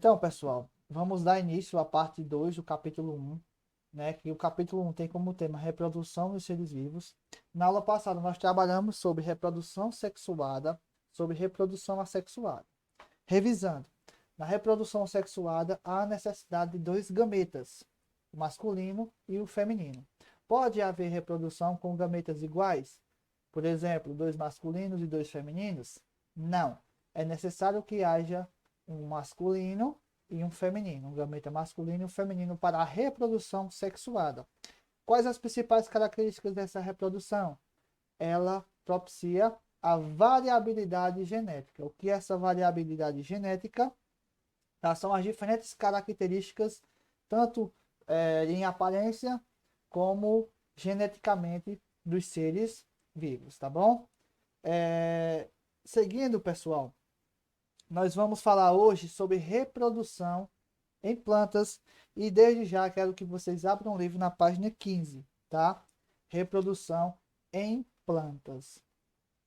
Então, pessoal, vamos dar início à parte 2 do capítulo 1, né? Que o capítulo 1 tem como tema reprodução dos seres vivos. Na aula passada, nós trabalhamos sobre reprodução sexuada, sobre reprodução assexuada. Revisando, na reprodução sexuada, há a necessidade de dois gametas, o masculino e o feminino. Pode haver reprodução com gametas iguais? Por exemplo, dois masculinos e dois femininos? Não. É necessário que haja um masculino e um feminino, um gameta masculino e um feminino para a reprodução sexuada. Quais as principais características dessa reprodução? Ela propicia a variabilidade genética. O que é essa variabilidade genética? Tá? São as diferentes características, tanto em aparência como geneticamente, dos seres vivos, tá bom? Seguindo, pessoal, nós vamos falar hoje sobre reprodução em plantas e desde já quero que vocês abram o livro na página 15, tá? Reprodução em plantas.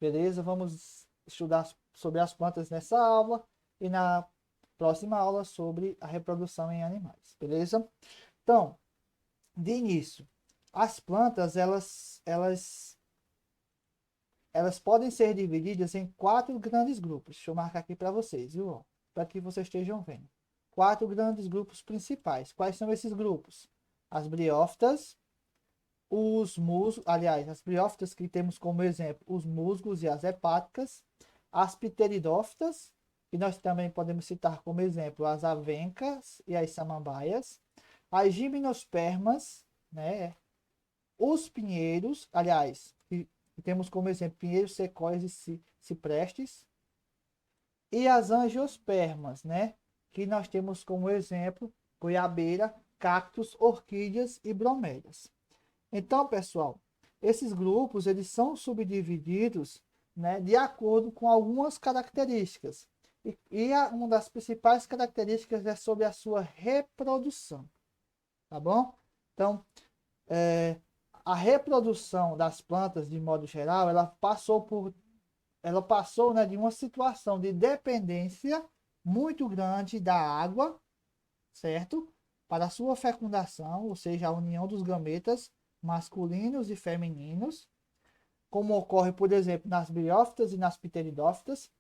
Beleza? Vamos estudar sobre as plantas nessa aula e na próxima aula sobre a reprodução em animais, beleza? Então, de início, as plantas elas podem ser divididas em 4 grandes grupos. Deixa eu marcar aqui para vocês, viu? Para que vocês estejam vendo. 4 grandes grupos principais. Quais são esses grupos? As briófitas, os musgos, aliás, as briófitas que temos como exemplo os musgos e as hepáticas, as pteridófitas, e nós também podemos citar como exemplo as avencas e as samambaias, as gimnospermas, né? Os pinheiros, aliás, que temos como exemplo pinheiros, sequoias e ciprestes, e as angiospermas, né? Que nós temos como exemplo goiabeira, cactos, orquídeas e bromélias. Então, pessoal, esses grupos eles são subdivididos, né, de acordo com algumas características. Uma das principais características é sobre a sua reprodução, tá bom? Então, a reprodução das plantas, de modo geral, ela passou, né, de uma situação de dependência muito grande da água, certo? Para a sua fecundação, ou seja, a união dos gametas masculinos e femininos, como ocorre, por exemplo, nas briófitas e nas pteridófitas.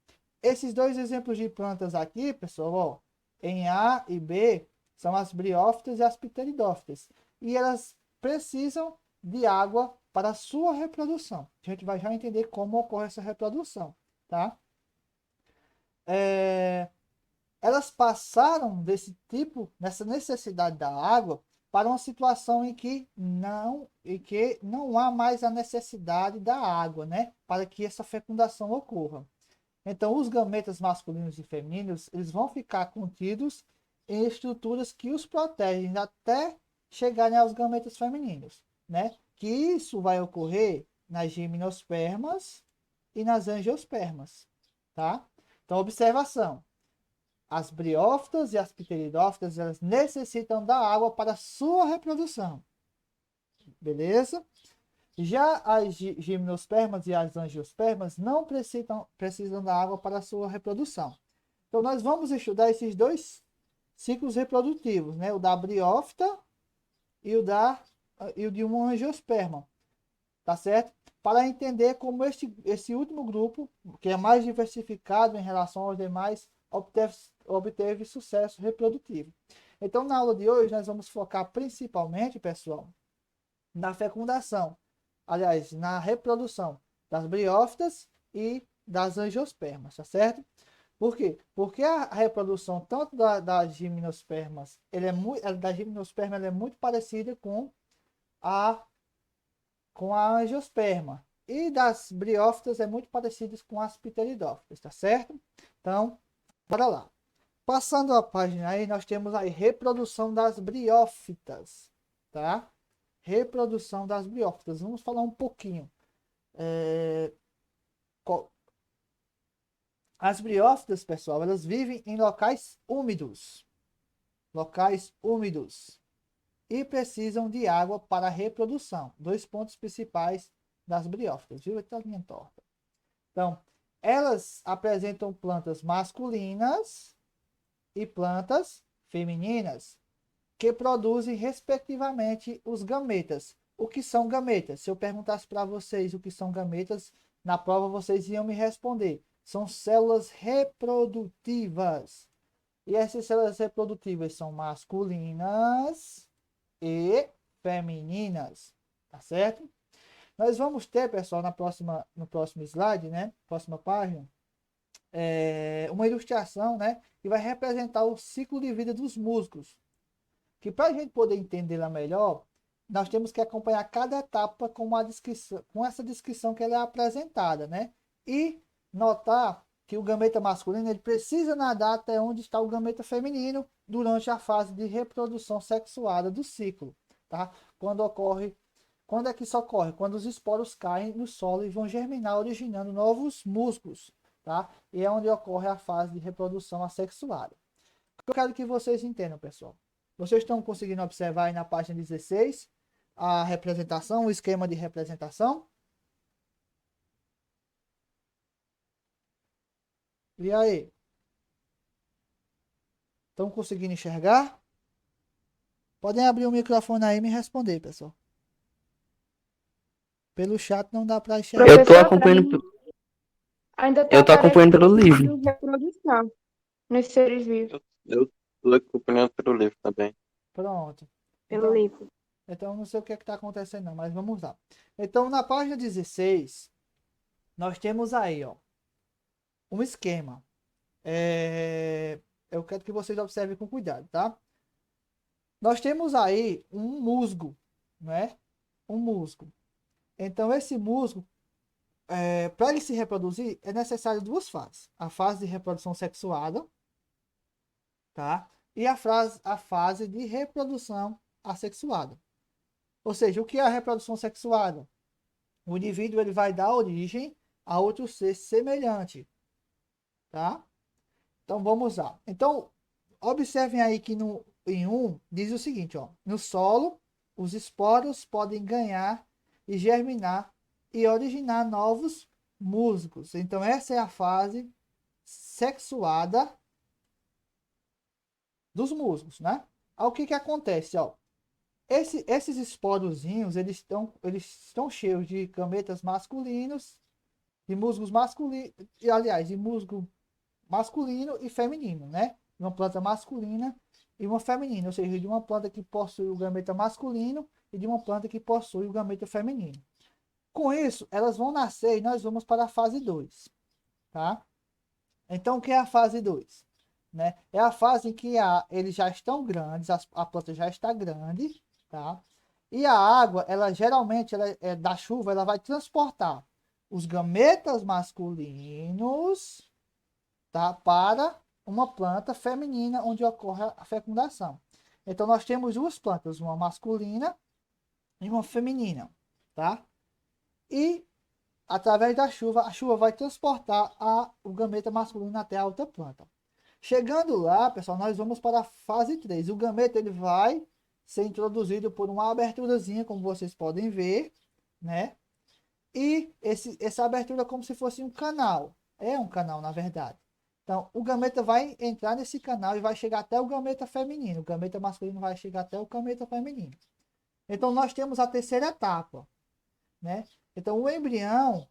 Esses dois exemplos de plantas aqui, pessoal, ó, em A e B, são as briófitas e as pteridófitas. E elas precisam de água para a sua reprodução. A gente vai já entender como ocorre essa reprodução, tá? Elas passaram desse tipo, nessa necessidade da água, para uma situação em que não há mais a necessidade da água, né? Para que essa fecundação ocorra. Então, os gametas masculinos e femininos, eles vão ficar contidos em estruturas que os protegem até chegarem aos gametas femininos, né? Que isso vai ocorrer nas gimnospermas e nas angiospermas, tá? Então, observação. As briófitas e as pteridófitas, elas necessitam da água para sua reprodução, beleza? Já as gimnospermas e as angiospermas não precisam da água para a sua reprodução. Então, nós vamos estudar esses dois ciclos reprodutivos, né? O da briófita e o de uma angiosperma, tá certo? Para entender como esse último grupo, que é mais diversificado em relação aos demais, obteve sucesso reprodutivo. Então, na aula de hoje, nós vamos focar principalmente, pessoal, na fecundação, aliás, na reprodução das briófitas e das angiospermas, tá certo? Por quê? Porque a reprodução tanto das gimnospermas, da gimnosperma ela é muito parecida a, com a angiosperma. E das briófitas é muito parecida com as pteridófitas, tá certo? Então, bora lá. Passando a página aí, nós temos aí reprodução das briófitas, tá? Reprodução das briófitas. Vamos falar um pouquinho. As briófitas, pessoal, elas vivem em locais úmidos e precisam de água para a reprodução. Dois pontos principais das briófitas, viu? Eita linha torta. Então, elas apresentam plantas masculinas e plantas femininas, que produzem, respectivamente, os gametas. O que são gametas? Se eu perguntasse para vocês o que são gametas, na prova vocês iam me responder. São células reprodutivas. E essas células reprodutivas são masculinas e femininas. Tá certo? Nós vamos ter, pessoal, no próximo slide, né? Próxima página, uma ilustração, né? Que vai representar o ciclo de vida dos músculos. Que para a gente poder entendê-la melhor, nós temos que acompanhar cada etapa com uma descrição, com essa descrição que ela é apresentada, né? E notar que o gameta masculino ele precisa nadar até onde está o gameta feminino durante a fase de reprodução sexuada do ciclo, tá? Quando é que isso ocorre? Quando os esporos caem no solo e vão germinar, originando novos músculos, tá? E é onde ocorre a fase de reprodução assexuada. O que eu quero que vocês entendam, pessoal. Vocês estão conseguindo observar aí na página 16 a representação, o esquema de representação? E aí? Estão conseguindo enxergar? Podem abrir o microfone aí e me responder, pessoal. Pelo chat não dá para enxergar. Eu tô Professor, acompanhando, ainda eu tô tá acompanhando pelo aparecendo livro. de reprodução nos seres vivos, Eu tô acompanhando pelo livro também. Pronto. pelo livro. Então não sei o que está acontecendo não, mas vamos lá. Então na página 16, nós temos aí, ó, um esquema. Eu quero que vocês observem com cuidado, tá? Nós temos aí um musgo, né? Um musgo. Então esse musgo, para ele se reproduzir, é necessário duas fases. A fase de reprodução sexuada, tá? E a fase de reprodução assexuada. Ou seja, o que é a reprodução sexuada? O indivíduo ele vai dar origem a outro ser semelhante, tá? Então vamos lá. Então observem aí que em 1 diz o seguinte, ó: no solo, os esporos podem ganhar e germinar e originar novos músculos. Então essa é a fase sexuada dos músculos, né? Aí o que que acontece, ó? Esses esporozinhos, eles estão cheios de gametas masculinos, de musgos masculinos, aliás, de musgo masculino e feminino, né? Uma planta masculina e uma feminina, ou seja, de uma planta que possui o gameta masculino e de uma planta que possui o gameta feminino. Com isso, elas vão nascer e nós vamos para a fase 2, tá? Então, o que é a fase 2? Né? É a fase em que eles já estão grandes, a planta já está grande, tá? E a água, ela geralmente, da chuva, ela vai transportar os gametas masculinos, tá? Para uma planta feminina, onde ocorre a fecundação. Então, nós temos duas plantas, uma masculina e uma feminina, tá? E, através da chuva, a chuva vai transportar o gameta masculino até a outra planta. Chegando lá, pessoal, nós vamos para a fase 3. O gameta ele vai ser introduzido por uma aberturazinha, como vocês podem ver, né? E essa abertura é como se fosse um canal. É um canal, na verdade. Então, o gameta vai entrar nesse canal e vai chegar até o gameta feminino. O gameta masculino vai chegar até o gameta feminino. Então, nós temos a terceira etapa, né? Então, o embrião,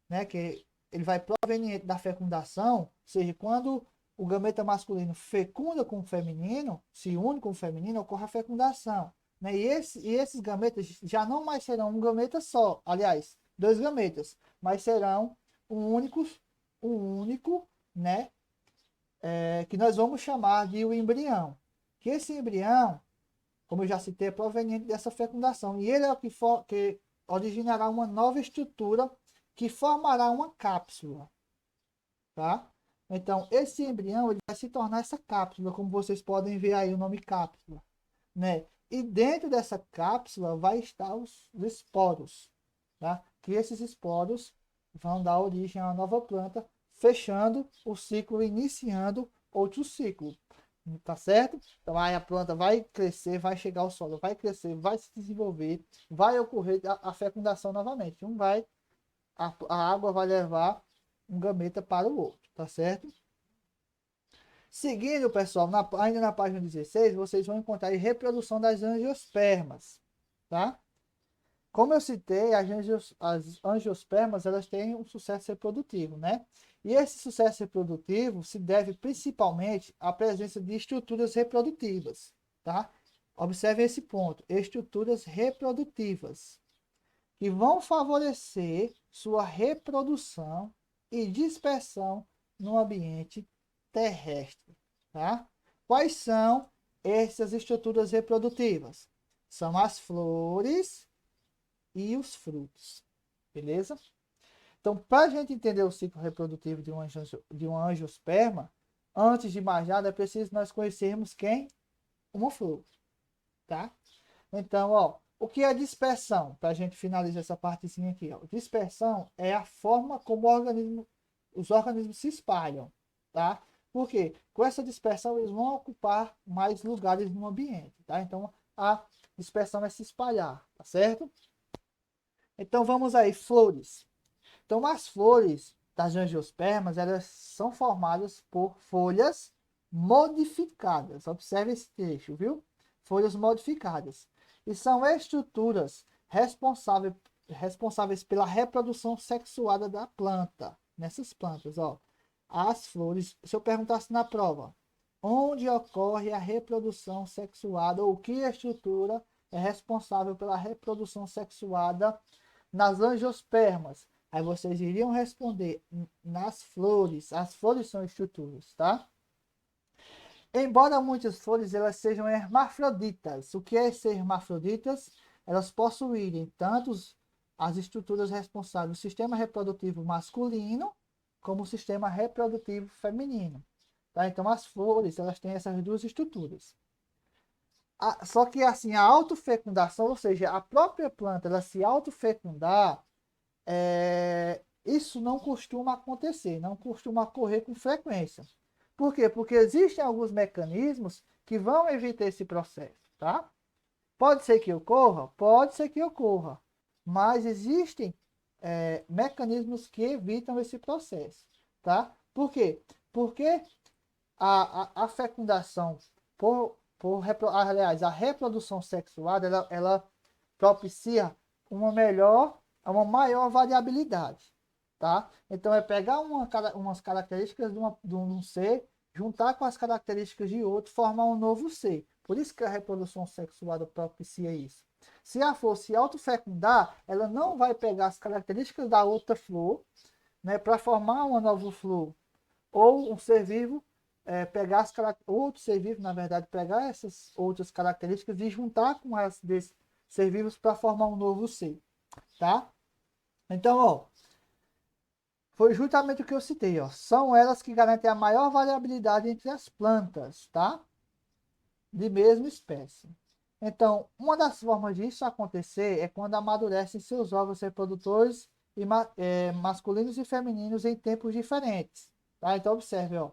né, que ele vai proveniente da fecundação, ou seja, quando o gameta masculino fecunda com o feminino, se une com o feminino, ocorre a fecundação, né? E esses gametas já não mais serão um gameta só, aliás, dois gametas, mas serão um único, né? Que nós vamos chamar de o embrião. Que esse embrião, como eu já citei, é proveniente dessa fecundação. E ele é o que originará uma nova estrutura que formará uma cápsula, tá? Então, esse embrião ele vai se tornar essa cápsula, como vocês podem ver aí o nome cápsula, né? E dentro dessa cápsula vai estar os esporos, tá? Que esses esporos vão dar origem a uma nova planta, fechando o ciclo, iniciando outro ciclo, tá certo? Então aí a planta vai crescer, vai chegar ao solo, vai crescer, vai se desenvolver, vai ocorrer a fecundação novamente. A água vai levar um gameta para o outro, tá certo? Seguindo, pessoal, ainda na página 16, vocês vão encontrar a reprodução das angiospermas, tá? Como eu citei, as angiospermas, elas têm um sucesso reprodutivo, né? E esse sucesso reprodutivo se deve principalmente à presença de estruturas reprodutivas, tá? Observe esse ponto, estruturas reprodutivas, que vão favorecer sua reprodução e dispersão no ambiente terrestre, tá? Quais são essas estruturas reprodutivas? São as flores e os frutos, beleza? Então, para a gente entender o ciclo reprodutivo de um angiosperma, antes de mais nada, é preciso nós conhecermos quem? Uma flor, tá? Então, ó, o que é dispersão? Para a gente finalizar essa partezinha aqui, ó. Dispersão é a forma como os organismos se espalham, tá? Por quê? Com essa dispersão, eles vão ocupar mais lugares no ambiente, tá? Então, a dispersão é se espalhar, tá certo? Então, vamos aí, flores. Então, as flores das angiospermas, elas são formadas por folhas modificadas. Observe esse trecho, viu? Folhas modificadas. E são estruturas responsáveis pela reprodução sexuada da planta. Nessas plantas, ó. As flores, se eu perguntasse na prova, onde ocorre a reprodução sexuada, ou que estrutura é responsável pela reprodução sexuada nas angiospermas? Aí vocês iriam responder nas flores. As flores são estruturas, tá? Embora muitas flores elas sejam hermafroditas. O que é ser hermafroditas? Elas possuírem tanto as estruturas responsáveis do sistema reprodutivo masculino como o sistema reprodutivo feminino. Tá? Então as flores elas têm essas duas estruturas. Só que assim, a autofecundação, ou seja, a própria planta ela se autofecundar, isso não costuma acontecer, não costuma ocorrer com frequência. Por quê? Porque existem alguns mecanismos que vão evitar esse processo, tá? Pode ser que ocorra? Pode ser que ocorra. Mas existem mecanismos que evitam esse processo, tá? Por quê? Porque a fecundação, aliás, a reprodução sexual, ela propicia uma maior variabilidade, tá? Então, é pegar umas características de um ser, juntar com as características de outro, formar um novo ser. Por isso que a reprodução sexual propicia isso. Se a flor se autofecundar, ela não vai pegar as características da outra flor, né, para formar uma nova flor. Ou um ser vivo, pegar outro ser vivo, na verdade, pegar essas outras características e juntar com as desses ser vivos para formar um novo ser, tá? Então, ó, foi justamente o que eu citei, ó. São elas que garantem a maior variabilidade entre as plantas, tá? De mesma espécie. Então, uma das formas disso acontecer é quando amadurecem seus órgãos reprodutores masculinos e femininos em tempos diferentes, tá? Então, observe, ó.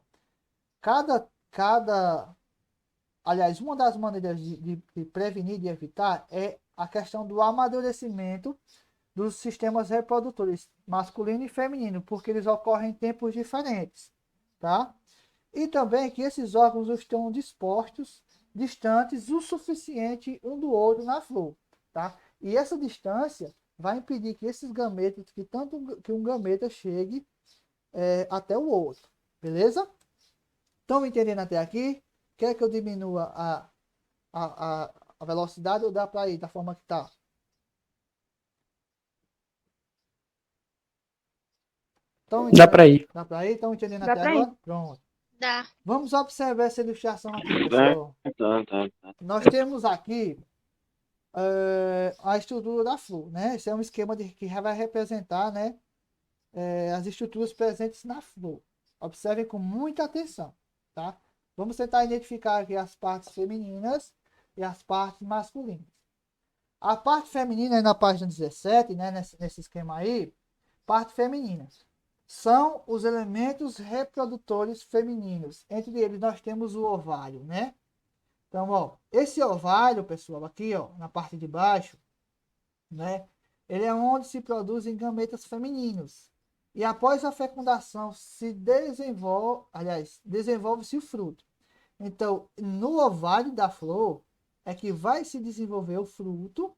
Aliás, uma das maneiras de prevenir e de evitar é a questão do amadurecimento dos sistemas reprodutores masculino e feminino, porque eles ocorrem em tempos diferentes, tá? E também que esses órgãos estão distantes o suficiente um do outro na flor, tá? E essa distância vai impedir que esses gametas, que um gameta chegue até o outro, beleza? Estão entendendo até aqui? Quer que eu diminua a velocidade ou dá para ir da forma que está? Dá para ir. Dá para ir? Estão entendendo Dá até pra ir. agora? Pronto. Dá. Vamos observar essa ilustração aqui, Tá, pessoal. tá. Nós temos aqui a estrutura da flor, né? Esse é um esquema que vai representar, né, as estruturas presentes na flor. Observem com muita atenção, tá? Vamos tentar identificar aqui as partes femininas e as partes masculinas. A parte feminina é na página 17, né, nesse esquema aí, parte feminina. São os elementos reprodutores femininos. Entre eles nós temos o ovário, né? Então, ó, esse ovário, pessoal, aqui, ó, na parte de baixo, né? Ele é onde se produzem gametas femininos. E após a fecundação se desenvolve, aliás, desenvolve-se o fruto. Então, no ovário da flor é que vai se desenvolver o fruto,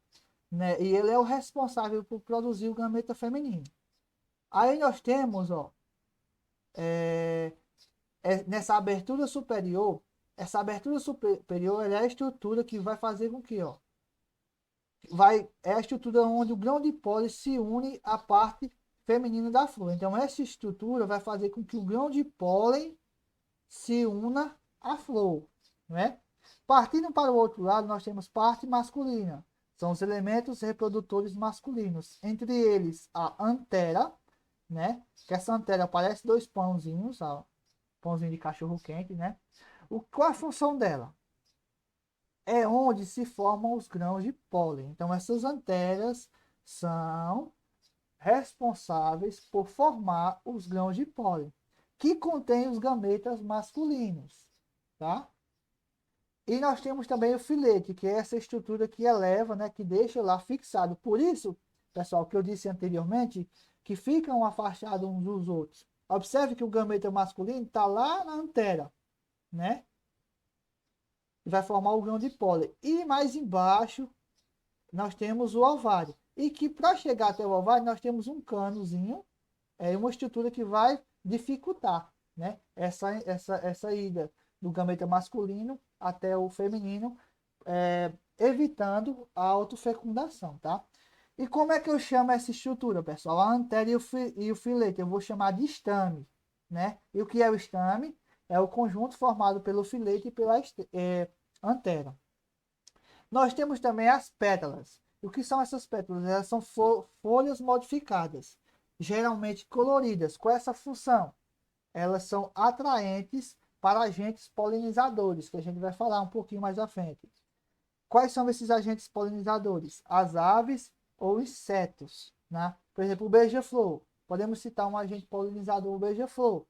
né? E ele é o responsável por produzir o gameta feminino. Aí nós temos, ó, nessa abertura superior, essa abertura superior é a estrutura que vai fazer com que, ó, é a estrutura onde o grão de pólen se une à parte feminina da flor. Então, essa estrutura vai fazer com que o grão de pólen se una à flor, né? Partindo para o outro lado, nós temos parte masculina. São os elementos reprodutores masculinos. Entre eles, a antera, né? Que essa antera parece dois pãozinhos, ó, pãozinho de cachorro quente, né? Qual a função dela? É onde se formam os grãos de pólen. Então, essas anteras são responsáveis por formar os grãos de pólen, que contêm os gametas masculinos, tá? E nós temos também o filete, que é essa estrutura que eleva, né, que deixa lá fixado. Por isso, pessoal, que eu disse anteriormente, que ficam afastados uns dos outros. Observe que o gameta masculino está lá na antera, né? E vai formar o grão de pólen. E mais embaixo, nós temos o ovário. E que para chegar até o ovário, nós temos um canozinho, uma estrutura que vai dificultar, né? Essa ida do gameta masculino até o feminino, evitando a autofecundação, tá? E como é que eu chamo essa estrutura, pessoal? A antera e o filete, eu vou chamar de estame, né? E o que é o estame? É o conjunto formado pelo filete e pela antera. Nós temos também as pétalas. O que são essas pétalas? Elas são folhas modificadas, geralmente coloridas. Com essa função, elas são atraentes para agentes polinizadores, que a gente vai falar um pouquinho mais à frente. Quais são esses agentes polinizadores? As aves ou insetos, né? Por exemplo, o beija-flor. Podemos citar um agente polinizador, o beija-flor.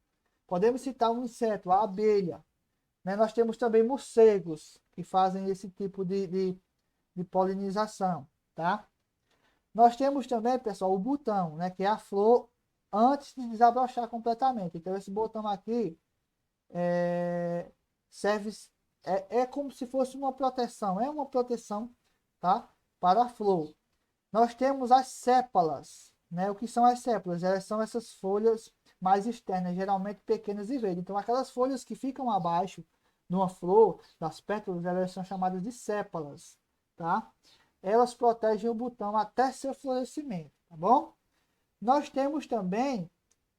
Podemos citar um inseto, a abelha. Né? Nós temos também morcegos, que fazem esse tipo de polinização, tá? Nós temos também, pessoal, o botão, né? Que é a flor antes de desabrochar completamente. Então, esse botão aqui serve, é como se fosse uma proteção, tá? Para a flor. Nós temos as sépalas, né? O que são as sépalas? Elas são essas folhas mais externas, geralmente pequenas e verdes. Então, aquelas folhas que ficam abaixo de uma flor, das pétalas, elas são chamadas de sépalas, tá? Elas protegem o botão até seu florescimento, tá bom? Nós temos também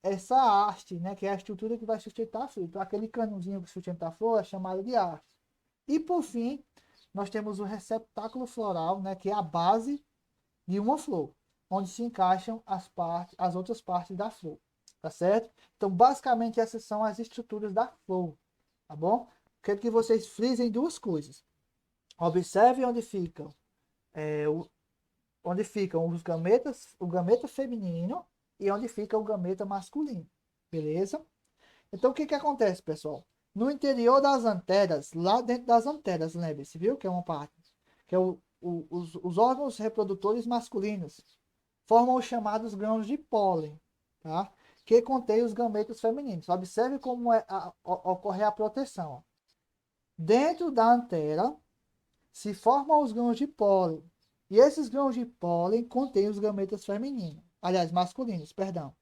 essa haste, né? Que é a estrutura que vai sustentar a flor. Então, aquele canozinho que sustenta a flor é chamado de haste. E, por fim, nós temos o receptáculo floral, né? Que é a base de uma flor, onde se encaixam as outras partes da flor, tá certo? Então, basicamente, essas são as estruturas da flor, tá bom? Quero que vocês frisem duas coisas. Observe onde ficam os gametas, o gameta feminino e onde fica o gameta masculino, beleza? Então, o que que acontece, pessoal? No interior das anteras, lá dentro das anteras, lembre-se, viu? Que é uma parte, que é os órgãos reprodutores masculinos formam os chamados grãos de pólen, tá? Que contém os gametas femininos. Observe como ocorre a proteção. Ó. Dentro da antera se formam os grãos de pólen. E esses grãos de pólen contêm os gametas femininos. Aliás, masculinos, perdão.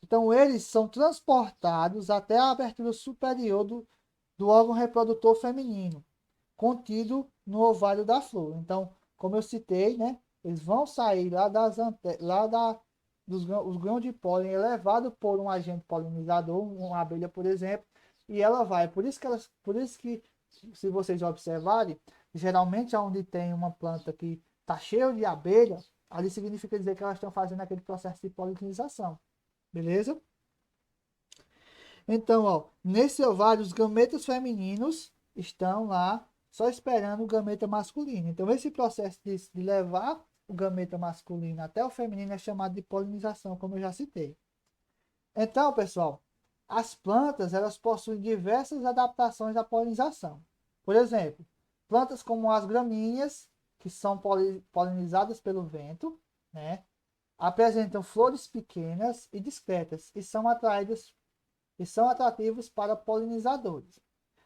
Então, eles são transportados até a abertura superior do órgão reprodutor feminino, contido no ovário da flor. Então, como eu citei, né, eles vão sair os grãos de pólen elevados por um agente polinizador, uma abelha, por exemplo, e ela vai. Por isso que, se vocês observarem, geralmente onde tem uma planta que está cheia de abelha, ali significa dizer que elas estão fazendo aquele processo de polinização. Beleza? Então, ó, nesse ovário, os gametas femininos estão lá só esperando o gameta masculino. Então, esse processo de levar o gameta masculino até o feminino é chamado de polinização, como eu já citei. Então, pessoal, as plantas elas possuem diversas adaptações à polinização. Por exemplo, plantas como as gramíneas, que são polinizadas pelo vento, né? apresentam flores pequenas e discretas e são atrativos para polinizadores.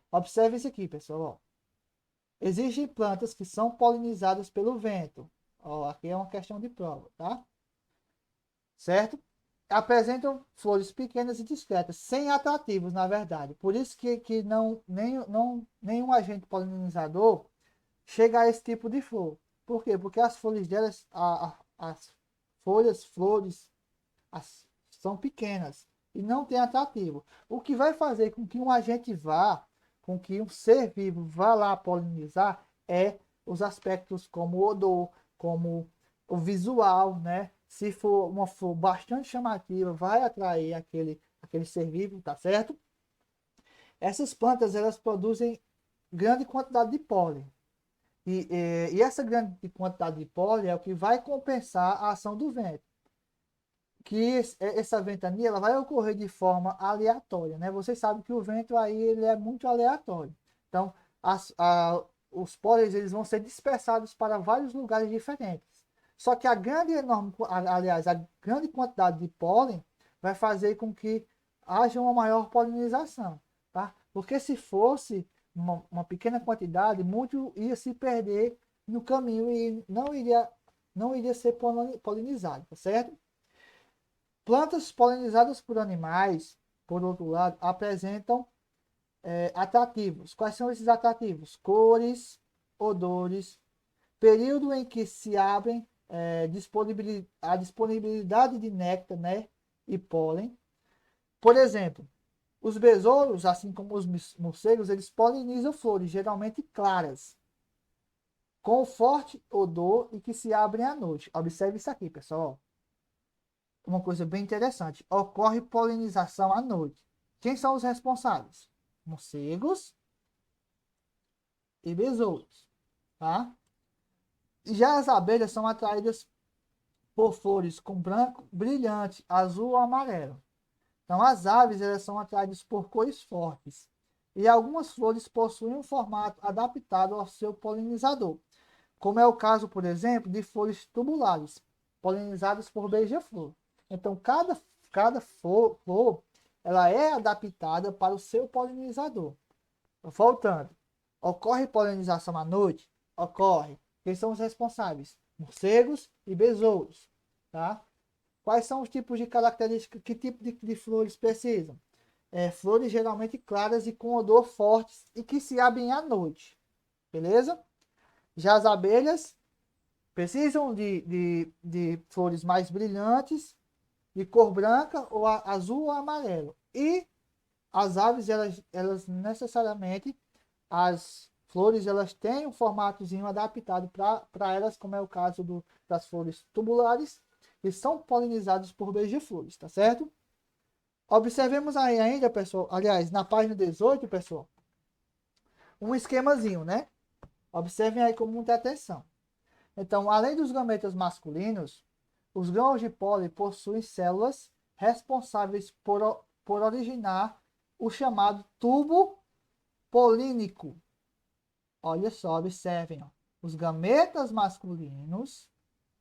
Observe isso aqui, pessoal. Ó. Existem plantas que são polinizadas pelo vento. Ó, aqui é uma questão de prova, tá? Certo? Apresentam flores pequenas e discretas, sem atrativos, na verdade. Por isso que nenhum agente polinizador chega a esse tipo de flor. Por quê? Porque as folhas delas, as flores, são pequenas e não tem atrativo. O que vai fazer com que com que um ser vivo vá lá polinizar é os aspectos como o odor, como o visual, né? Se for uma flor bastante chamativa, vai atrair aquele ser vivo, tá certo? Essas plantas, elas produzem grande quantidade de pólen. E essa grande quantidade de pólen é o que vai compensar a ação do vento. Que essa ventania ela vai ocorrer de forma aleatória, né? Vocês sabem que o vento aí ele é muito aleatório. Então, os pólenes eles vão ser dispersados para vários lugares diferentes. Só que a grande quantidade de pólen vai fazer com que haja uma maior polinização, tá? Porque se fosse uma pequena quantidade, muito ia se perder no caminho e não iria ser polinizado, tá certo? Plantas polinizadas por animais, por outro lado, apresentam atrativos. Quais são esses atrativos? Cores, odores, período em que se abrem a disponibilidade de néctar, né, e pólen. Por exemplo, os besouros, assim como os morcegos, eles polinizam flores, geralmente claras, com forte odor e que se abrem à noite. Observe isso aqui, pessoal. Uma coisa bem interessante. Ocorre polinização à noite. Quem são os responsáveis? Morcegos e besouros, tá? Já as abelhas são atraídas por flores com branco brilhante, azul ou amarelo. Então, as aves elas são atraídas por cores fortes. E algumas flores possuem um formato adaptado ao seu polinizador, como é o caso, por exemplo, de flores tubulares, polinizadas por beija-flor. Então, cada flor ela é adaptada para o seu polinizador. Voltando, ocorre polinização à noite? Ocorre. Quem são os responsáveis? Morcegos e besouros, tá? Quais são os tipos de características? Que tipo de flores precisam? Flores geralmente claras e com odor fortes e que se abrem à noite, beleza? Já as abelhas precisam de flores mais brilhantes, de cor branca, ou azul ou amarelo. E as aves, elas necessariamente, as flores, elas têm um formatozinho adaptado para elas, como é o caso das flores tubulares, que são polinizadas por beija-flores, tá certo? Observemos aí ainda, pessoal, aliás, na página 18, pessoal, um esquemazinho, né? Observem aí com muita atenção. Então, além dos gametas masculinos, os grãos de pólen possuem células responsáveis por originar o chamado tubo polínico. Olha só, observem. Ó. Os gametas masculinos,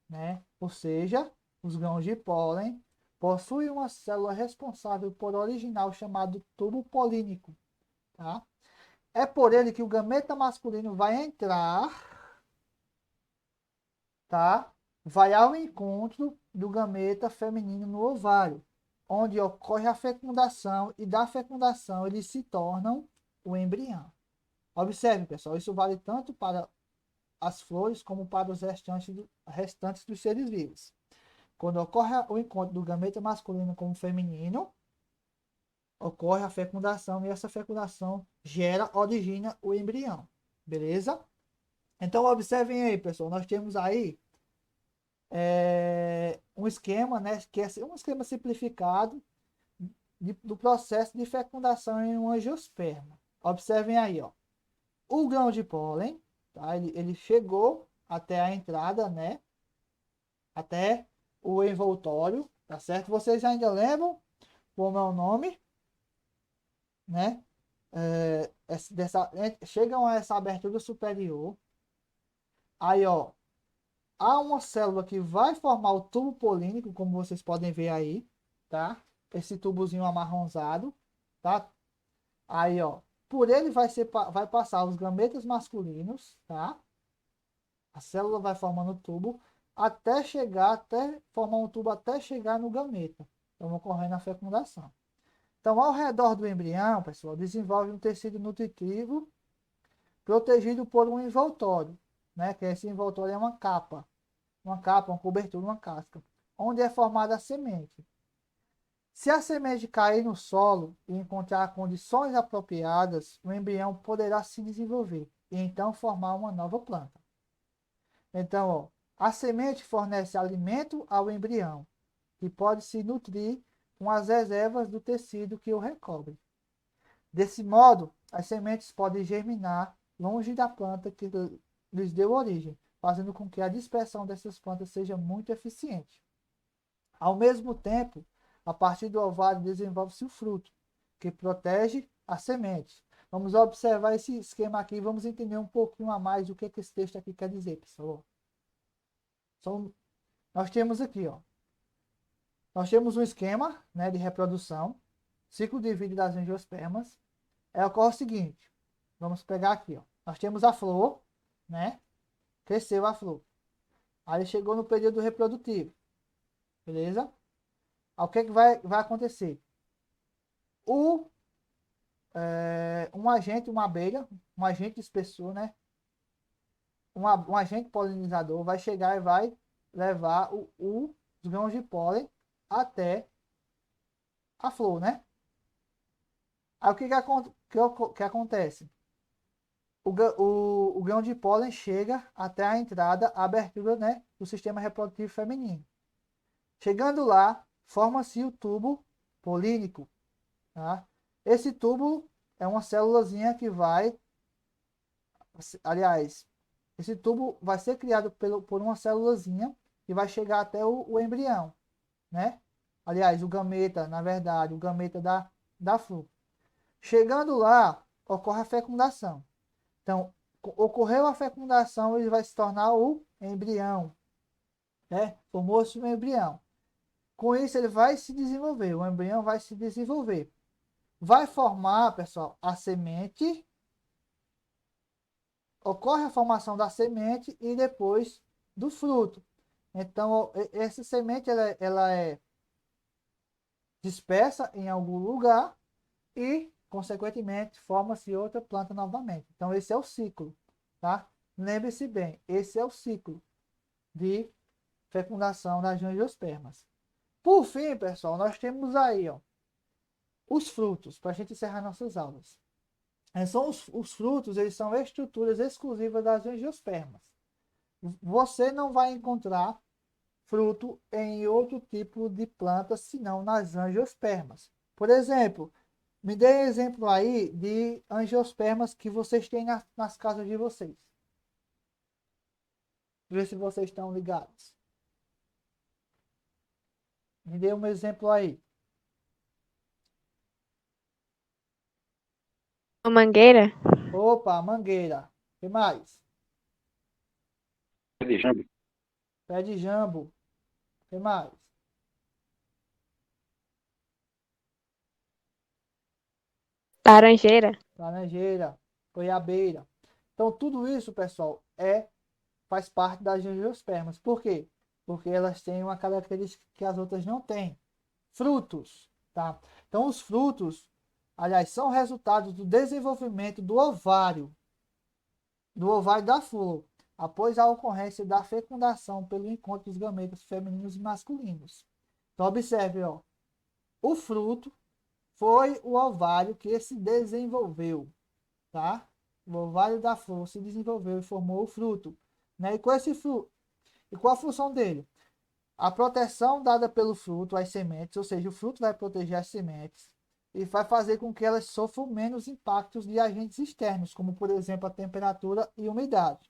né? Ou seja, os grãos de pólen, possuem uma célula responsável por originar o chamado tubo polínico. Tá? É por ele que o gameta masculino vai entrar, tá? Vai ao encontro do gameta feminino no ovário, onde ocorre a fecundação e da fecundação eles se tornam o embrião. Observe, pessoal, isso vale tanto para as flores como para os restantes dos seres vivos. Quando ocorre o encontro do gameta masculino com o feminino, ocorre a fecundação e essa fecundação origina o embrião. Beleza? Então, observem aí, pessoal, nós temos aí um esquema, né, que é um esquema simplificado do processo de fecundação em um angiosperma. Observem aí, ó, o grão de pólen, tá? Ele chegou até a entrada, né, até o envoltório, tá certo? Vocês ainda lembram como é o nome, né? Chegam a essa abertura superior. Aí, ó, há uma célula que vai formar o tubo polínico, como vocês podem ver aí, tá? Esse tubozinho amarronzado, tá? Aí, ó, por ele vai passar os gametas masculinos, tá? A célula vai formando o tubo até formar um tubo até chegar no gameta. Então, ocorrendo a fecundação. Então, ao redor do embrião, pessoal, desenvolve um tecido nutritivo protegido por um envoltório, né? Que esse envoltório é uma capa, uma cobertura, uma casca, onde é formada a semente. Se a semente cair no solo e encontrar condições apropriadas, o embrião poderá se desenvolver e então formar uma nova planta. Então, ó, a semente fornece alimento ao embrião, que pode se nutrir com as reservas do tecido que o recobre. Desse modo, as sementes podem germinar longe da planta que lhes deu origem, fazendo com que a dispersão dessas plantas seja muito eficiente. Ao mesmo tempo, a partir do ovário desenvolve-se o fruto, que protege a semente. Vamos observar esse esquema aqui e vamos entender um pouquinho a mais do que esse texto aqui quer dizer, pessoal. Nós temos aqui, ó, nós temos um esquema, né, de reprodução, ciclo de vida das angiospermas. Ocorre o seguinte, vamos pegar aqui, ó, nós temos a flor, né, cresceu a flor, aí chegou no período reprodutivo, beleza? Aí, o que é que vai acontecer? Um agente, uma abelha, um agente espessor, né, um agente polinizador vai chegar e vai levar os grãos de pólen até a flor, né? Aí o que acontece? O grão de pólen chega até a entrada, a abertura, né, do sistema reprodutivo feminino. Chegando lá, forma-se o tubo polínico. Tá? Esse tubo é uma célulazinha que vai... Aliás, esse tubo vai ser criado por uma célulazinha que vai chegar até o embrião, né? Aliás, o gameta, na verdade, o gameta da flor. Chegando lá, ocorre a fecundação. Então, ocorreu a fecundação, ele vai se tornar o embrião, né? Formou-se o embrião. Com isso, ele vai se desenvolver, o embrião vai se desenvolver. Vai formar, pessoal, a semente. Ocorre a formação da semente e depois do fruto. Então, essa semente ela é dispersa em algum lugar e, consequentemente, forma-se outra planta novamente. Então, esse é o ciclo, tá? Lembre-se bem, esse é o ciclo de fecundação das angiospermas. Por fim, pessoal, nós temos aí, ó, os frutos, para a gente encerrar nossas aulas. São os frutos, eles são estruturas exclusivas das angiospermas. Você não vai encontrar fruto em outro tipo de planta, senão nas angiospermas. Por exemplo, me dê exemplo aí de angiospermas que vocês têm nas casas de vocês. Vê se vocês estão ligados. Me dê um exemplo aí. Uma mangueira? Opa, mangueira. O que mais? Pé de jambo. Pé de jambo. O que mais? Laranjeira? Laranjeira. Goiabeira. Então, tudo isso, pessoal, faz parte das angiospermas. Por quê? Porque elas têm uma característica que as outras não têm. Frutos, tá? Então, os frutos, aliás, são resultados do desenvolvimento do ovário da flor, após a ocorrência da fecundação pelo encontro dos gametas femininos e masculinos. Então, observe, ó, o fruto foi o ovário que se desenvolveu, tá? O ovário da flor se desenvolveu e formou o fruto, né? E com esse fruto, e qual a função dele? A proteção dada pelo fruto às sementes, ou seja, o fruto vai proteger as sementes e vai fazer com que elas sofram menos impactos de agentes externos, como por exemplo a temperatura e umidade.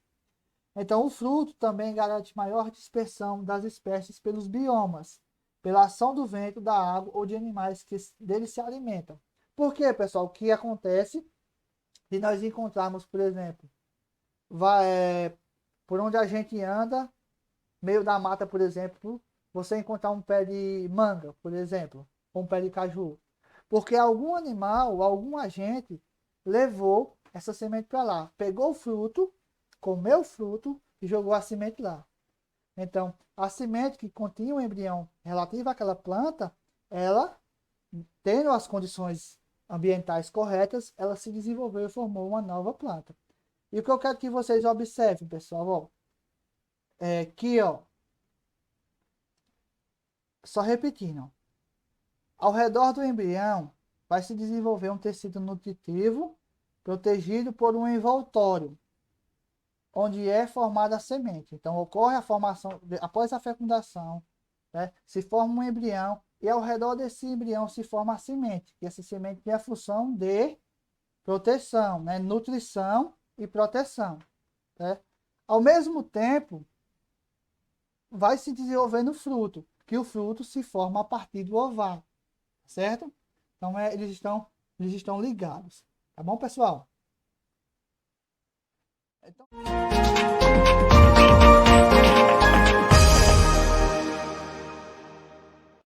Então, o fruto também garante maior dispersão das espécies pelos biomas, pela ação do vento, da água ou de animais que dele se alimentam. Por quê, pessoal? O que acontece se nós encontrarmos, por exemplo, por onde a gente anda, meio da mata, por exemplo, você encontrar um pé de manga, por exemplo, ou um pé de caju. Porque algum animal, algum agente levou essa semente para lá, pegou o fruto, comeu o fruto e jogou a semente lá. Então, a semente que continha o embrião relativo àquela planta, ela, tendo as condições ambientais corretas, ela se desenvolveu e formou uma nova planta. E o que eu quero que vocês observem, pessoal, ó, é que, ó, só repetindo, ao redor do embrião vai se desenvolver um tecido nutritivo protegido por um envoltório, onde é formada a semente. Então, ocorre a formação, após a fecundação, né, se forma um embrião e ao redor desse embrião se forma a semente. E essa semente tem a função de proteção, né, nutrição e proteção. Né? Ao mesmo tempo, vai se desenvolvendo o fruto, que o fruto se forma a partir do ovário, certo? Então, eles estão ligados. Tá bom, pessoal? Então...